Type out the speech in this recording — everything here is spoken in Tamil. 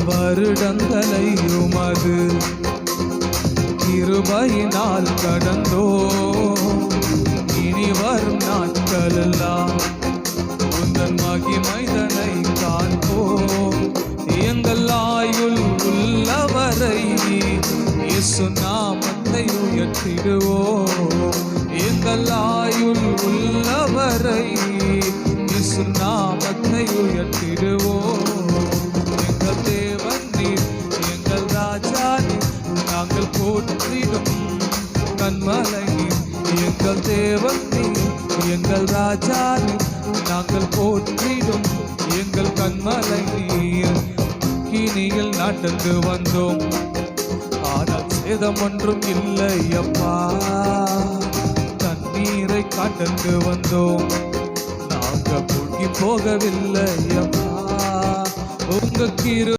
வருடங்களை உமது கிருபையினால் கடந்தோ. இனி வரும் நாட்களெல்லாம் உந்தன் மகிமைதனை காண்போம். எங்கள் ஆயுள் உள்ளவரை இயேசு நாமத்தை உயர்த்திடுவோம். எங்கள் ஆயுள் உள்ளவரை இயேசு நாமத்தை உயர்த்திடுவோம். எங்கள் தேவன் நீர், எங்கள் ராஜா நீர், நாங்கள் போற்றிடும் கன்மலை நீர். எங்கள் தேவன் நீர், எங்கள் ராஜா நீர், நாங்கள் போற்றிடும் எங்கள் கன்மலை நீர். கினியில் நடந்து வந்தோம், ஆனால் சேதம் ஒன்றும் இல்லை அப்பா. தண்ணீரை கடந்து வந்தோம், நாங்கள் மூழ்கி போகவில்லை அப்பா. உங்க கிரு